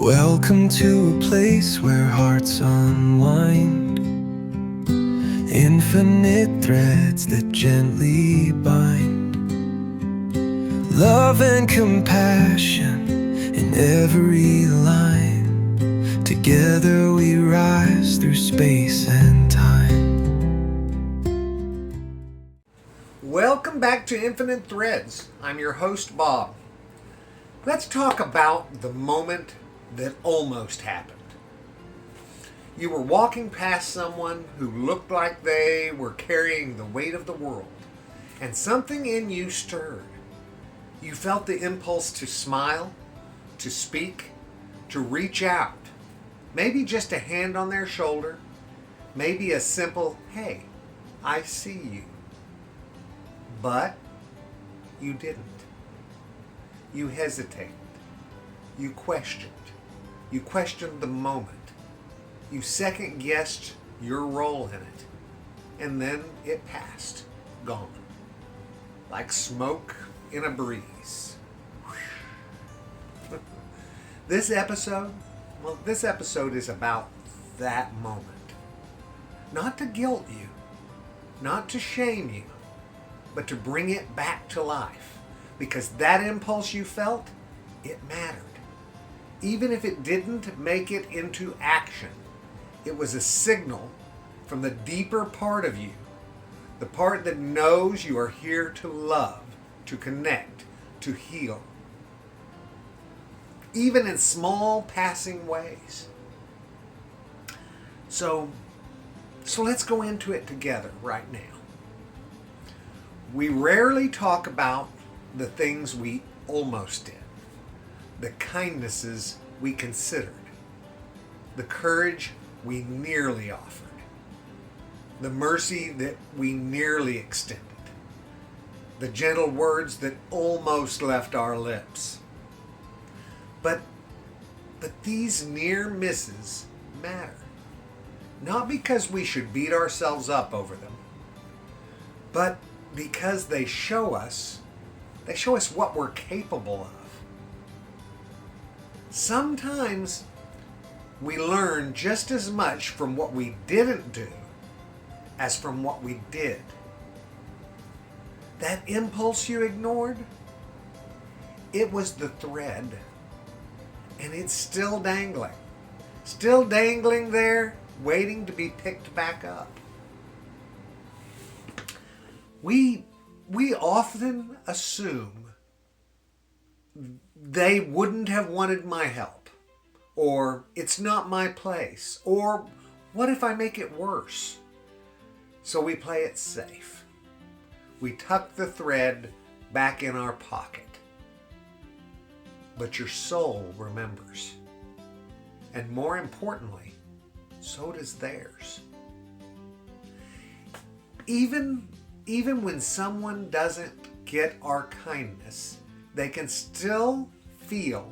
Welcome to a place where hearts unwind, infinite threads that gently bind, love and compassion in every line. Together we rise through space and time. Welcome back to Infinite Threads. I'm your host, Bob. Let's talk about the moment that almost happened. You were walking past someone who looked like they were carrying the weight of the world, and something in you stirred. You felt the impulse to smile, to speak, to reach out. Maybe just a hand on their shoulder, maybe a simple, "Hey, I see you." But you didn't. You hesitated. You questioned. You questioned the moment. You second-guessed your role in it. And then it passed. Gone. Like smoke in a breeze. This episode is about that moment. Not to guilt you. Not to shame you. But to bring it back to life. Because that impulse you felt, it mattered. Even if it didn't make it into action, it was a signal from the deeper part of you, the part that knows you are here to love, to connect, to heal. Even in small passing ways. So let's go into it together right now. We rarely talk about the things we almost did, the kindnesses we considered, the courage we nearly offered, the mercy that we nearly extended, the gentle words that almost left our lips. But these near misses matter. Not because we should beat ourselves up over them, but because they show us what we're capable of. Sometimes we learn just as much from what we didn't do as from what we did. That impulse you ignored, it was the thread, and it's still dangling there, waiting to be picked back up. We often assume they wouldn't have wanted my help, or it's not my place, or what if I make it worse? So we play it safe. We tuck the thread back in our pocket. But your soul remembers. And more importantly, so does theirs. Even when someone doesn't get our kindness, they can still feel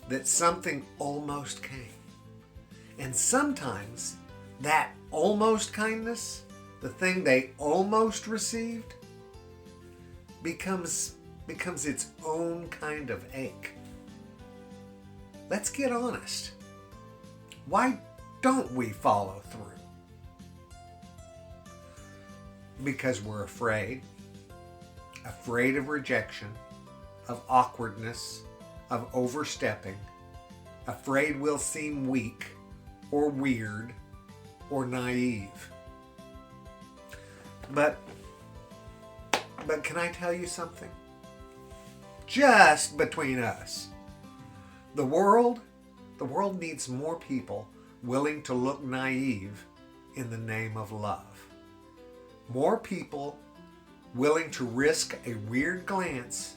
that something almost came. And sometimes that almost kindness, the thing they almost received, becomes its own kind of ache. Let's get honest. Why don't we follow through? Because we're afraid of rejection, of awkwardness, of overstepping, afraid we'll seem weak or weird or naive. But can I tell you something? Just between us, the world needs more people willing to look naive in the name of love. More people willing to risk a weird glance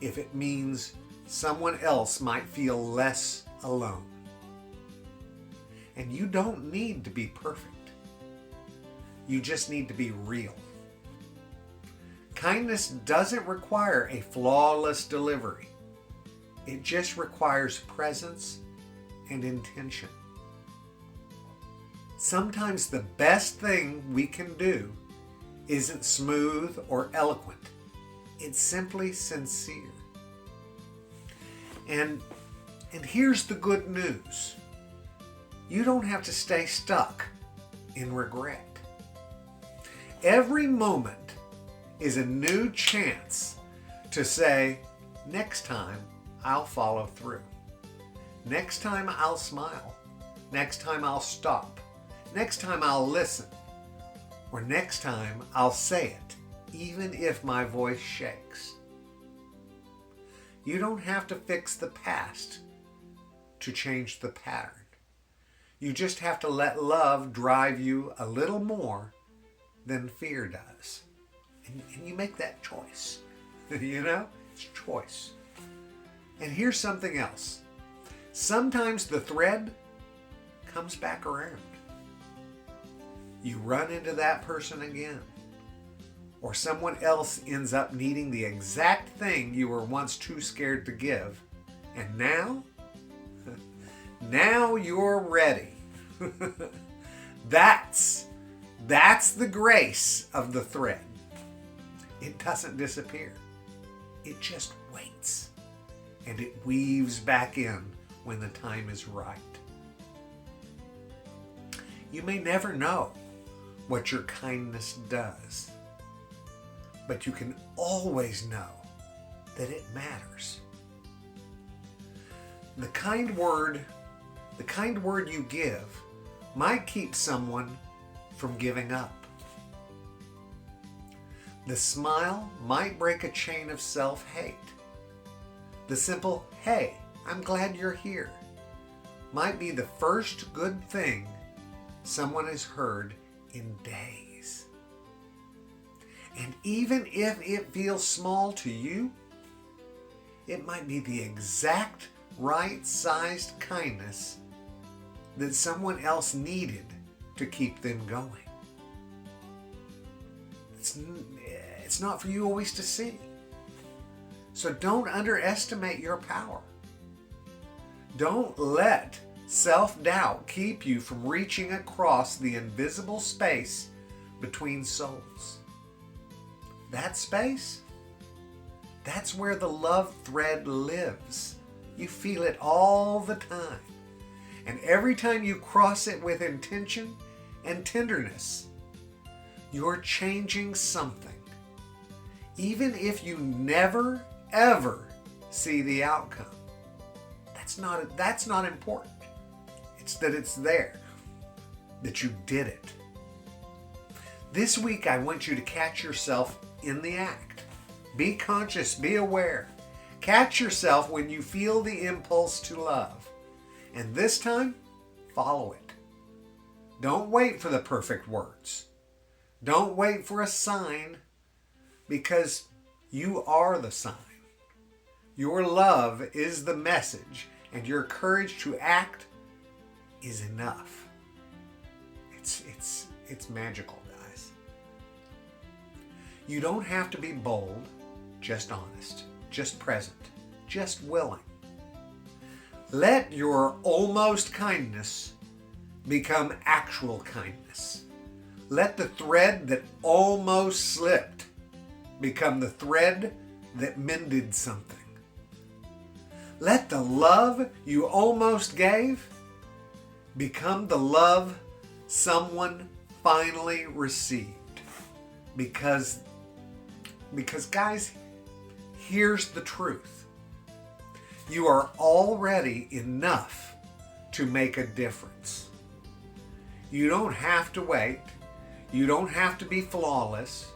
if it means someone else might feel less alone. And you don't need to be perfect. You just need to be real. Kindness doesn't require a flawless delivery. It just requires presence and intention. Sometimes the best thing we can do isn't smooth or eloquent. It's simply sincere. And And here's the good news. You don't have to stay stuck in regret. Every moment is a new chance to say, next time I'll follow through. Next time I'll smile. Next time I'll stop. Next time I'll listen. Or next time I'll say it, even if my voice shakes. You don't have to fix the past to change the pattern. You just have to let love drive you a little more than fear does. And you make that choice. You know, it's choice. And here's something else. Sometimes the thread comes back around. You run into that person again. Or someone else ends up needing the exact thing you were once too scared to give. And now you're ready. That's the grace of the thread. It doesn't disappear. It just waits. And it weaves back in when the time is right. You may never know what your kindness does, but you can always know that it matters. The kind word you give might keep someone from giving up. The smile might break a chain of self-hate. The simple, "Hey, I'm glad you're here," might be the first good thing someone has heard in days. And even if it feels small to you, it might be the exact right-sized kindness that someone else needed to keep them going. It's not for you always to see. So don't underestimate your power. Don't let self-doubt keep you from reaching across the invisible space between souls. That space, that's where the love thread lives. You feel it all the time. And every time you cross it with intention and tenderness, you're changing something. Even if you never, ever see the outcome. That's not important. It's that it's there, that you did it. This week, I want you to catch yourself in the act. Be conscious, be aware. Catch yourself when you feel the impulse to love. And this time, follow it. Don't wait for the perfect words. Don't wait for a sign, because you are the sign. Your love is the message, and your courage to act is enough. It's magical, guys. You don't have to be bold, just honest, just present, just willing. Let your almost kindness become actual kindness. Let the thread that almost slipped become the thread that mended something. Let the love you almost gave become the love someone finally received. Because guys, here's the truth. You are already enough to make a difference. You don't have to wait. You don't have to be flawless.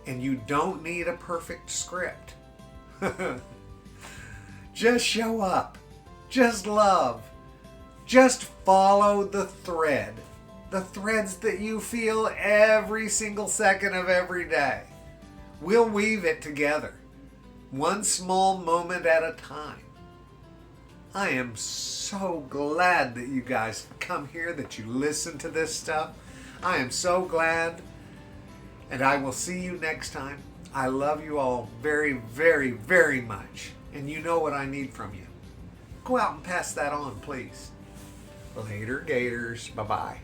And you don't need a perfect script. Just show up. Just love. Just follow the thread. The threads that you feel every single second of every day. We'll weave it together. One small moment at a time. I am so glad that you guys come here, that you listen to this stuff. I am so glad. And I will see you next time. I love you all very, very, very much. And you know what I need from you. Go out and pass that on, please. Later, Gators. Bye-bye.